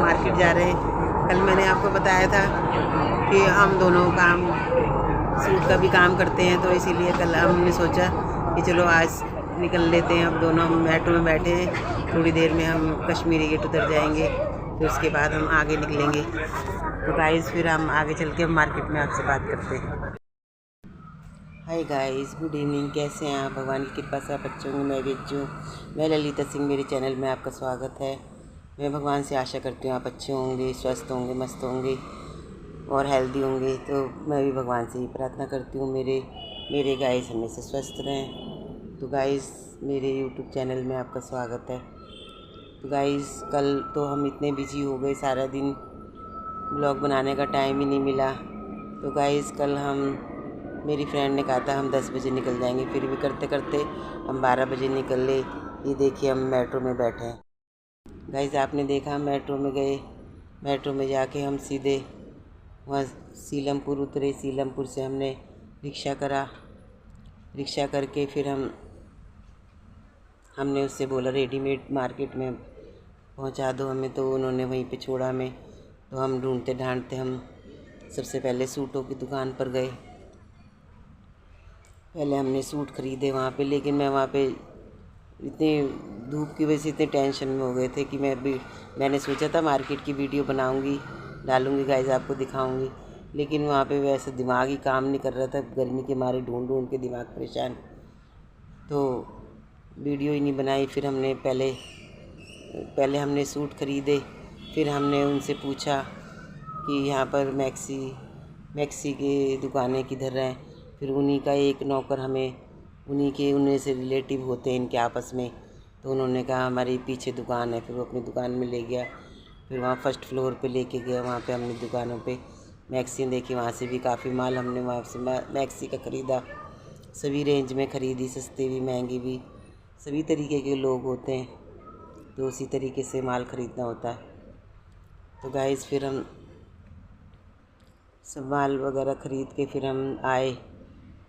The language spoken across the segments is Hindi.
मार्केट जा रहे हैं। कल मैंने आपको बताया था कि हम दोनों काम सूट का भी काम करते हैं, तो इसीलिए कल हमने सोचा कि चलो आज निकल लेते हैं। अब दोनों हम मेट्रो में बैठे हैं, थोड़ी देर में हम कश्मीरी गेट उतर जाएंगे, फिर उसके बाद हम आगे निकलेंगे। तो गाइस फिर हम आगे चल के मार्केट में आपसे बात करते हैं। Hi guys, good evening. कैसे हैं आप? भगवान की कृपा से आप अच्छे होंगे। मैं बेचू, मैं ललिता सिंह, मेरे चैनल में आपका स्वागत है। मैं भगवान से आशा करती हूँ आप अच्छे होंगे, स्वस्थ होंगे, मस्त होंगे और हेल्दी होंगे। तो मैं भी भगवान से ही प्रार्थना करती हूँ मेरे गाइस हमेशा स्वस्थ रहें। तो गाइस मेरे यूट्यूब चैनल में आपका स्वागत है। तो गाइस कल तो हम इतने बिजी हो गए, सारा दिन ब्लॉग बनाने का टाइम ही नहीं मिला। तो गाइस कल मेरी फ्रेंड ने कहा था हम 10 बजे निकल जाएंगे, फिर भी करते करते हम 12 बजे निकल ले। ये देखिए हम मेट्रो में बैठे हैं। गाइस आपने देखा हम मेट्रो में गए, मेट्रो में जाके हम सीधे वहाँ सीलमपुर उतरे। सीलमपुर से हमने रिक्शा करा, रिक्शा करके फिर हमने उससे बोला रेडीमेड मार्केट में पहुँचा दो हमें, तो उन्होंने वहीं पे छोड़ा हमें। तो हम ढूंढते ढांढते हम सबसे पहले सूटों की दुकान पर गए। पहले हमने सूट ख़रीदे वहाँ पे, लेकिन मैं वहाँ पे इतनी धूप की वजह से इतने टेंशन में हो गए थे कि मैंने सोचा था मार्केट की वीडियो बनाऊँगी, डालूँगी गाइस, आपको दिखाऊँगी, लेकिन वहाँ पे वैसे दिमाग ही काम नहीं कर रहा था। गर्मी के मारे ढूंढ ढूंढ के दिमाग परेशान, तो वीडियो ही नहीं बनाई। फिर हमने पहले हमने सूट ख़रीदे, फिर हमने उनसे पूछा कि यहाँ पर मैक्सी की दुकानें किधर हैं। फिर उन्हीं का एक नौकर उन्हीं से रिलेटिव होते हैं इनके आपस में, तो उन्होंने कहा हमारी पीछे दुकान है। फिर वो अपनी दुकान में ले गया, फिर वहाँ फर्स्ट फ्लोर पे लेके गया। वहाँ पे हमने दुकानों पे मैक्सी देखी, वहाँ से भी काफ़ी माल हमने वहाँ से मैक्सी का ख़रीदा। सभी रेंज में ख़रीदी, सस्ती भी महंगी भी, सभी तरीके के लोग होते हैं, तो उसी तरीके से माल ख़रीदना होता है। तो गाइस फिर हम सब माल वगैरह ख़रीद के फिर हम आए।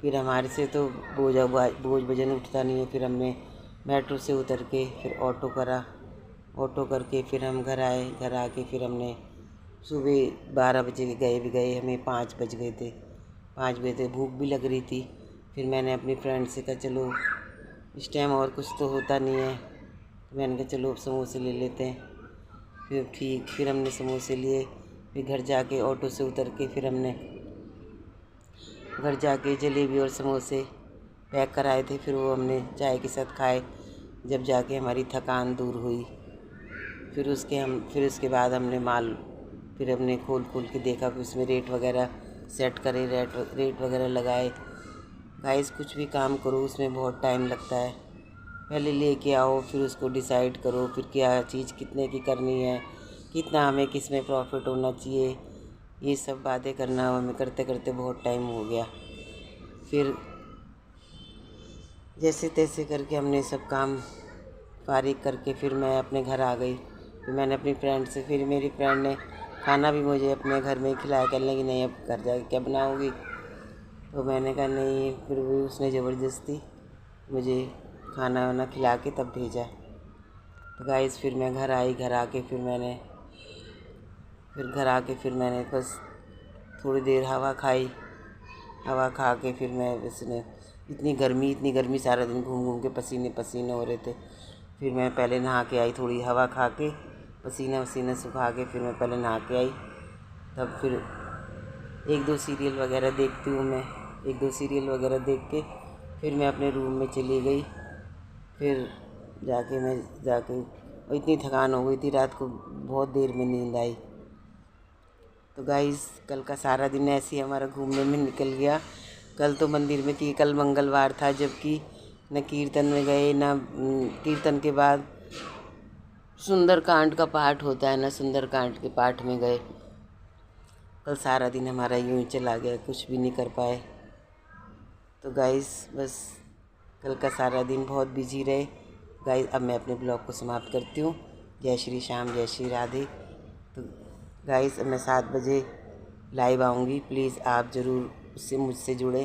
फिर हमारे से तो बोझ वजन उठता नहीं है। फिर हमने मेट्रो से उतर के फिर ऑटो करा, ऑटो करके फिर हम घर आए। घर आके फिर हमने सुबह 12 बजे गए, हमें 5 बज गए थे। 5 बजे थे, भूख भी लग रही थी। फिर मैंने अपनी फ्रेंड से कहा चलो इस टाइम और कुछ तो होता नहीं है, तो मैंने कहा चलो समोसे ले लेते हैं। फिर हमने समोसे लिए। फिर घर जाके ऑटो से उतर के फिर हमने घर जाके जलेबी और समोसे पैक कराए थे, फिर वो हमने चाय के साथ खाए। जब जाके हमारी थकान दूर हुई, फिर उसके बाद हमने फिर हमने खोल के देखा, फिर उसमें रेट वगैरह सेट करे, रेट वगैरह लगाए। गाइस कुछ भी काम करो उसमें बहुत टाइम लगता है। पहले लेके आओ, फिर उसको डिसाइड करो, फिर क्या चीज़ कितने की करनी है, कितना हमें किस में प्रॉफिट होना चाहिए, ये सब बातें करना हमें करते करते बहुत टाइम हो गया। फिर जैसे तैसे करके हमने सब काम फारिग करके फिर मैं अपने घर आ गई। फिर मैंने अपनी फ्रेंड से, फिर मेरी फ्रेंड ने खाना भी मुझे अपने घर में ही खिलाया। कहने लगी नहीं अब घर जाके क्या बनाओगी, तो मैंने कहा नहीं। फिर भी उसने ज़बरदस्ती मुझे खाना वाना खिला के तब भेजा। तो गाइस फिर मैं घर आई। घर आके फिर मैंने बस थोड़ी देर हवा खाई। हवा खा के फिर इतनी गर्मी, सारा दिन घूम घूम के पसीने पसीने हो रहे थे। फिर मैं पहले नहा के आई, थोड़ी हवा खा के पसीना वसीना सुखा के फिर मैं पहले नहा के आई। तब फिर 1-2 सीरियल वगैरह देखती हूँ मैं। 1-2 सीरियल वगैरह देख के फिर मैं अपने रूम में चली गई। फिर जाके और इतनी थकान हो गई थी, रात को बहुत देर में नींद आई। तो गाइस कल का सारा दिन ऐसे ही हमारा घूमने में निकल गया। कल तो मंदिर में कल मंगलवार था, जबकि न कीर्तन में गए, न कीर्तन के बाद सुंदरकांड का पाठ होता है, न सुंदरकांड के पाठ में गए। कल सारा दिन हमारा यूं ही चला गया, कुछ भी नहीं कर पाए। तो गाइस बस कल का सारा दिन बहुत बिजी रहे। गाइस अब मैं अपने ब्लॉग को समाप्त करती हूँ। जय श्री श्याम, जय श्री राधे। तो गाइस अब मैं 7 बजे लाइव आऊँगी, प्लीज़ आप ज़रूर उससे मुझसे जुड़ें।